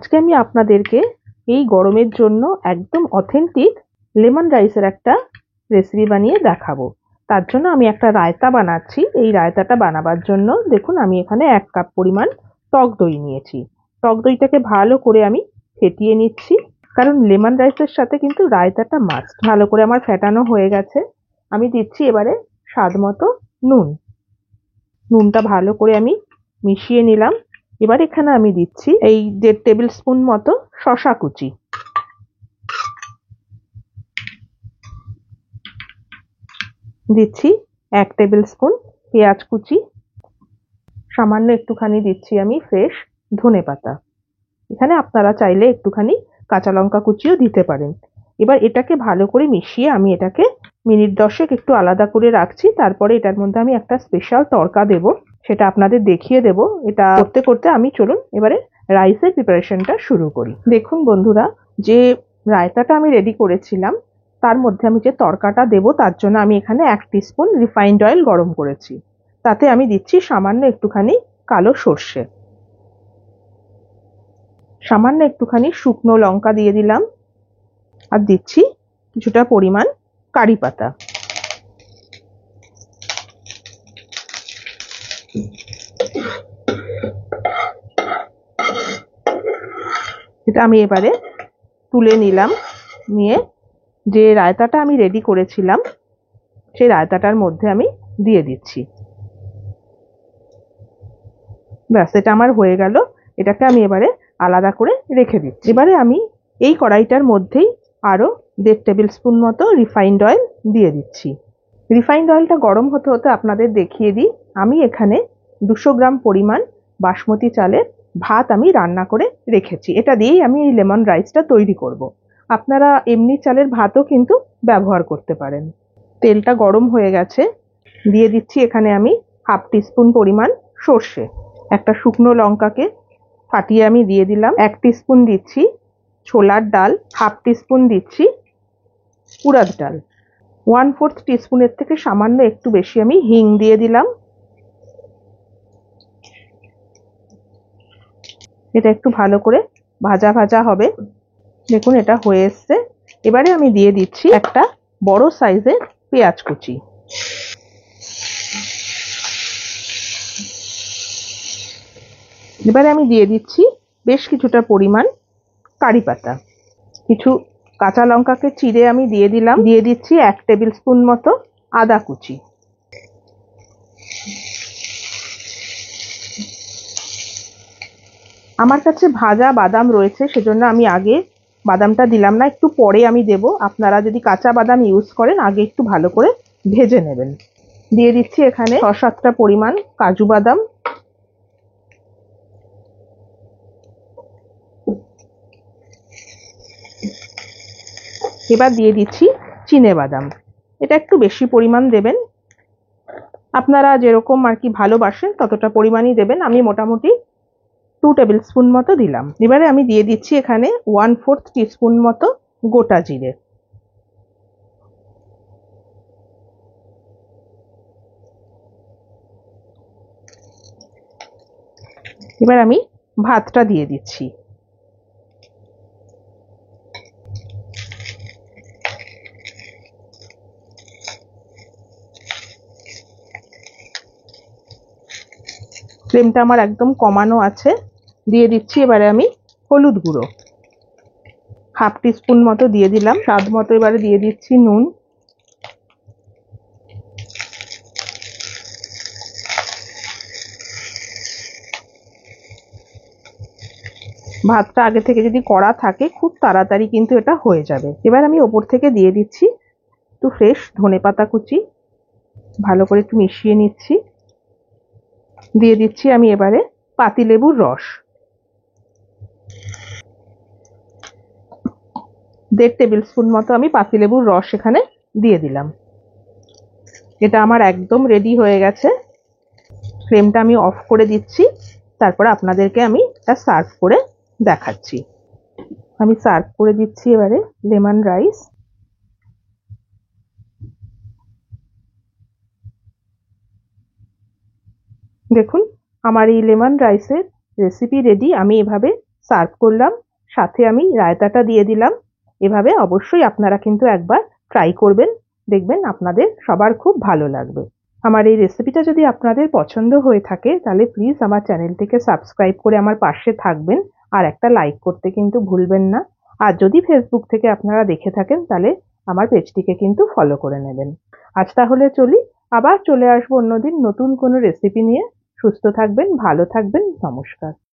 আজকে আমি আপনাদেরকে এই গরমের জন্য একদম অথেন্টিক লেমন রাইসের একটা রেসিপি বানিয়ে দেখাবো। তার জন্য আমি একটা রায়তা বানাচ্ছি। এই রায়তাটা বানাবার জন্য দেখুন আমি এখানে 1 কাপ পরিমাণ টক দই নিয়েছি। টক দইটাকে ভালো করে আমি ফেটিয়ে নিচ্ছি, কারণ লেমন রাইসের সাথে কিন্তু রায়তাটা মাস্ট। ভালো করে আমার ফেটানো হয়ে গেছে। আমি দিচ্ছি এবারে স্বাদ মতো নুন। নুনটা ভালো করে আমি মিশিয়ে নিলাম। এবার এখানে আমি দিচ্ছি এই 1.5 টেবিল স্পুন মতো শসা কুচি, দিচ্ছি 1 টেবিল স্পুন পেঁয়াজ কুচি, সামান্য একটুখানি দিচ্ছি আমি ফ্রেশ ধনেপাতা। এখানে আপনারা চাইলে একটুখানি কাঁচা লঙ্কা কুচিও দিতে পারেন। এবার এটাকে ভালো করে মিশিয়ে আমি এটাকে মিনিট 10 একটু আলাদা করে রাখছি। তারপরে এটার মধ্যে আমি একটা স্পেশাল তড়কা দেব, সেটা আপনাদের দেখিয়ে দেব। এটা করতে করতে আমি চলুন এবারে রাইসের প্রিপারেশনটা শুরু করি। দেখুন বন্ধুরা, যে রায়তাটা আমি রেডি করেছিলাম তার মধ্যে আমি যে তড়কাটা দেব তার জন্য আমি এখানে 1 টিস্পুন রিফাইন্ড অয়েল গরম করেছি। তাতে আমি দিচ্ছি সামান্য একটুখানি কালো সর্ষে, সামান্য একটুখানি শুকনো লঙ্কা দিয়ে দিলাম, আর দিচ্ছি কিছুটা পরিমাণ কারি পাতা। এটা আমি এবারে তুলে নিলাম। নিয়ে যে রায়তাটা আমি রেডি করেছিলাম সেই রায়তাটার মধ্যে আমি দিয়ে দিচ্ছি। ব্যাস, এটা আমার হয়ে গেল। এটাকে আমি এবারে আলাদা করে রেখে দিচ্ছি। এবারে আমি এই কড়াইটার মধ্যেই আরো 1.5 টেবিল স্পুন মতো রিফাইন্ড অয়েল দিয়ে দিচ্ছি। রিফাইন্ড অয়েলটা গরম হতে হতে আপনাদের দেখিয়ে দিই, আমি এখানে 200 গ্রাম পরিমাণ বাসমতি চালের ভাত আমি রান্না করে রেখেছি। এটা দিয়েই আমি এই লেমন রাইসটা তৈরি করব। আপনারা এমনি চালের ভাতও কিন্তু ব্যবহার করতে পারেন। তেলটা গরম হয়ে গেছে, দিয়ে দিচ্ছি এখানে আমি 1/2 টিস্পুন পরিমাণ সর্ষে। একটা শুকনো লঙ্কাকে ফাটিয়ে আমি দিয়ে দিলাম। 1 টিস্পুন দিচ্ছি ছোলার ডাল, 1/2 টিস্পুন দিচ্ছি উড়দ ডাল, 1/4 টিস্পুনের থেকে সামান্য একটু বেশি আমি হিং দিয়ে দিলাম। এটা একটু ভালো করে ভাজা ভাজা হবে। দেখুন এটা হয়ে এসছে। এবারে আমি দিয়ে দিচ্ছি একটা বড় সাইজের পেঁয়াজ কুচি। এবারে আমি দিয়ে দিচ্ছি বেশ কিছুটা পরিমাণ কারি পাতা। কিছু কাঁচা লঙ্কাকে চিড়ে আমি দিয়ে দিলাম। দিয়ে দিচ্ছি 1 টেবিল স্পুন মতো আদা কুচি। আমার কাছে ভাজা বাদাম রয়েছে, সেজন্য আমি আগে বাদামটা দিলাম না, একটু পরে আমি দেব। আপনারা যদি কাঁচা বাদাম ইউজ করেন আগে একটু ভালো করে ভেজে নেবেন। দিয়ে দিচ্ছি এখানে 6-7টা পরিমাণ কাজু বাদাম, এবার দিয়ে দিচ্ছি চিনে বাদাম। এটা একটু বেশি পরিমাণ দেবেন, আপনারা যেরকম আর কি ভালোবাসেন ততটা পরিমাণই দেবেন। আমি মোটামুটি 2 টেবিল স্পুন মতো দিলাম। এবারে আমি দিয়ে দিচ্ছি এখানে 1/4 টিস্পুন মতো গোটা জিরে। এবার আমি ভাতটা দিয়ে দিচ্ছি। ফ্লেমটা আমার একদম কমানো আছে। দিয়ে দিচ্ছি এবারে আমি হলুদ গুঁড়ো 1/2 টিস্পুন মতো দিয়ে দিলাম। স্বাদ মতো এবারে দিয়ে দিচ্ছি নুন। ভাতটা আগে থেকে যদি কড়া থাকে খুব তাড়াতাড়ি কিন্তু এটা হয়ে যাবে। এবার আমি ওপর থেকে দিয়ে দিচ্ছি একটু ফ্রেশ ধনেপাতা কুচি। ভালো করে একটু মিশিয়ে নিচ্ছি। দিয়ে দিচ্ছি আমি এবারে পাতিলেবুর রস, 1.5 টেবিল স্পুন মতো আমি পাতিলেবুর রস এখানে দিয়ে দিলাম। এটা আমার একদম রেডি হয়ে গেছে। ফ্লেমটা আমি অফ করে দিচ্ছি। তারপরে আপনাদেরকে আমি এটা সার্ভ করে দেখাচ্ছি। আমি সার্ভ করে দিচ্ছি এবারে লেমন রাইস। দেখুন আমার এই লেমন রাইসের রেসিপি রেডি। আমি এভাবে সার্ভ করলাম, সাথে আমি রায়তাটা দিয়ে দিলাম। এভাবে অবশ্যই আপনারা কিন্তু একবার ট্রাই করবেন, দেখবেন আপনাদের সবার খুব ভালো লাগবে। আমার এই রেসিপিটা যদি আপনাদের পছন্দ হয়ে থাকে তাহলে প্লিজ আমার চ্যানেলটিকে সাবস্ক্রাইব করে আমার পাশে থাকবেন, আর একটা লাইক করতে কিন্তু ভুলবেন না। আর যদি ফেসবুক থেকে আপনারা দেখে থাকেন তাহলে আমার পেজটিকে কিন্তু ফলো করে নেবেন। আজ তাহলে চলি, আবার চলে আসবো অন্যদিন নতুন কোনো রেসিপি নিয়ে। সুস্থ থাকবেন, ভালো থাকবেন, নমস্কার।